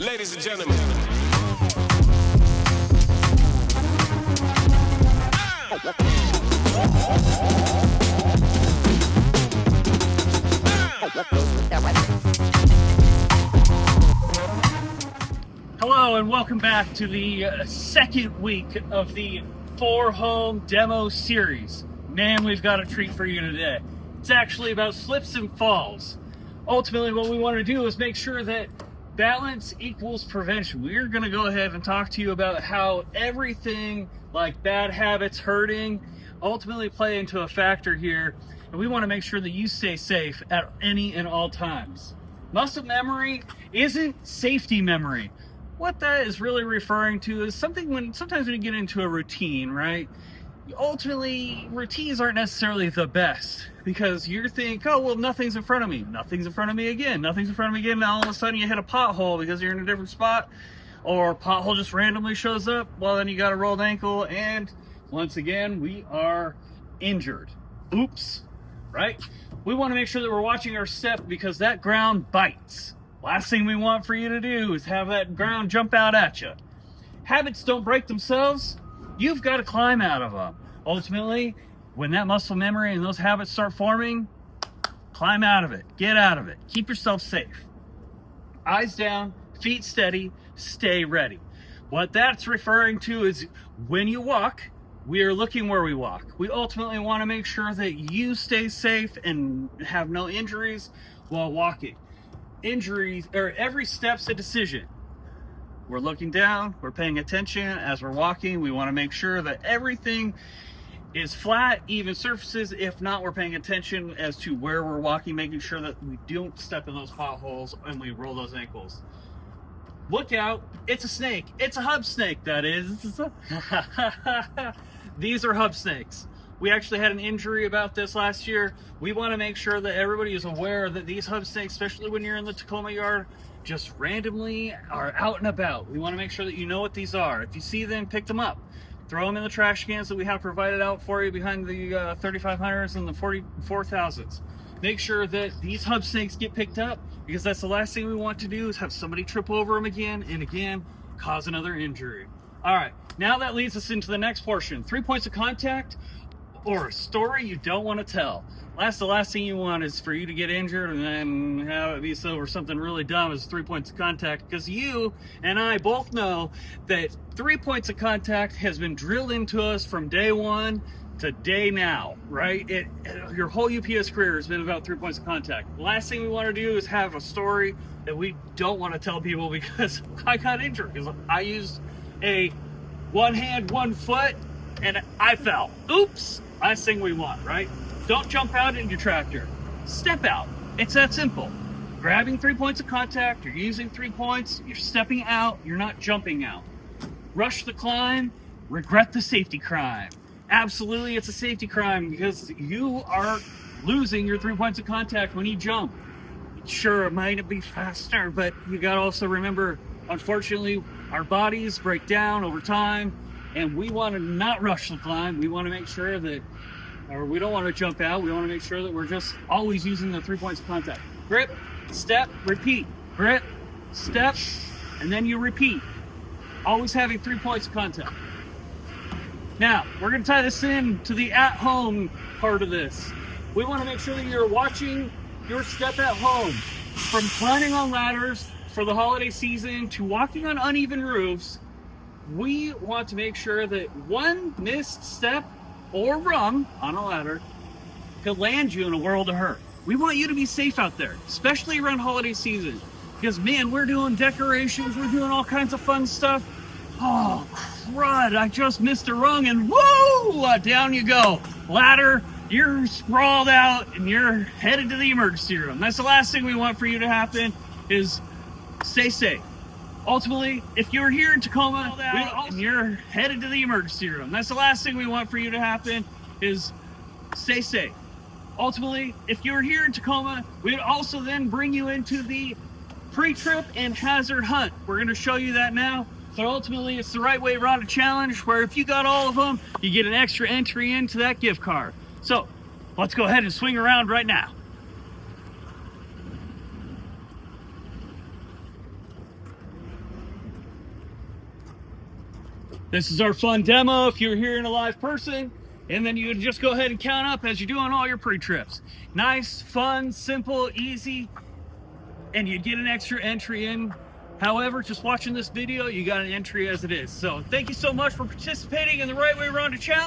Ladies and gentlemen. Hello and welcome back to the second week of the 4-home demo series. Man, we've got a treat for you today. It's actually about slips and falls. Ultimately, what we want to do is make sure that balance equals prevention. We're going to go ahead and talk to you about how everything like bad habits, hurting, ultimately play into a factor here. And we want to make sure that you stay safe at any and all times. Muscle memory isn't safety memory. What that is really referring to is sometimes when you get into a routine, right? Ultimately, routines aren't necessarily the best because you think, oh, well, nothing's in front of me. Nothing's in front of me again. Nothing's in front of me again. Now all of a sudden you hit a pothole because you're in a different spot, or a pothole just randomly shows up. Well, then you got a rolled ankle, and once again, we are injured. Oops, right? We want to make sure that we're watching our step because that ground bites. Last thing we want for you to do is have that ground jump out at you. Habits don't break themselves. You've got to climb out of them. Ultimately, when that muscle memory and those habits start forming, climb out of it. Get out of it. Keep yourself safe. Eyes down, feet steady, stay ready. What that's referring to is when you walk, we are looking where we walk. We ultimately want to make sure that you stay safe and have no injuries while walking. Injuries, or every step's a decision. We're looking down, we're paying attention as we're walking. We want to make sure that everything is flat, even surfaces. If not, we're paying attention as to where we're walking, making sure that we don't step in those potholes and we roll those ankles. Look out, it's a snake. It's a hub snake, that is. These are hub snakes. We actually had an injury about this last year. We want to make sure that everybody is aware that these hub snakes, especially when you're in the Tacoma yard, just randomly are out and about. We want to make sure that you know what these are. If you see them, pick them up. Throw them in the trash cans that we have provided out for you behind the 3500s and the 4000s. Make sure that these hub snakes get picked up because that's the last thing we want to do is have somebody trip over them again and again, cause another injury. All right, now that leads us into the next portion. 3 points of contact or a story you don't want to tell. The last thing you want is for you to get injured and then have it be over something really dumb as 3 points of contact, because you and I both know that 3 points of contact has been drilled into us from day one to day now, right? Your whole UPS career has been about 3 points of contact. The last thing we want to do is have a story that we don't want to tell people because I got injured because I used a one hand, 1 foot, and I fell. Oops. Last thing we want, right? Don't jump out in your tractor. Step out. It's that simple. Grabbing 3 points of contact, you're using 3 points, you're stepping out, you're not jumping out. Rush the climb, regret the safety crime. Absolutely, it's a safety crime because you are losing your 3 points of contact when you jump. Sure, it might be faster, but you gotta also remember, unfortunately, our bodies break down over time, and we want to not rush the climb. We want to make sure that, or we don't want to jump out. We want to make sure that we're just always using the 3 points of contact. Grip, step, repeat. Grip, step, and then you repeat. Always having 3 points of contact. Now, we're going to tie this in to the at-home part of this. We want to make sure that you're watching your step at home. From climbing on ladders for the holiday season to walking on uneven roofs, we want to make sure that one missed step or rung on a ladder could land you in a world of hurt. We want you to be safe out there, especially around holiday season. Because, man, we're doing decorations, we're doing all kinds of fun stuff. Oh, crud, I just missed a rung and whoa, down you go. Ladder, you're sprawled out and you're headed to the emergency room. That's the last thing we want for you to happen is stay safe. Ultimately, if you're here in Tacoma and you're headed to the emergency room, that's the last thing we want for you to happen is stay safe. Ultimately, if you're here in Tacoma, we'd also then bring you into the pre-trip and hazard hunt. We're going to show you that now. But ultimately, it's the right way around a challenge where if you got all of them, you get an extra entry into that gift card. So let's go ahead and swing around right now. This is our fun demo if you're here in a live person. And then you would just go ahead and count up as you're doing all your pre-trips. Nice, fun, simple, easy, and you get an extra entry in. However, just watching this video, you got an entry as it is. So thank you so much for participating in the Right Way Ronda Challenge.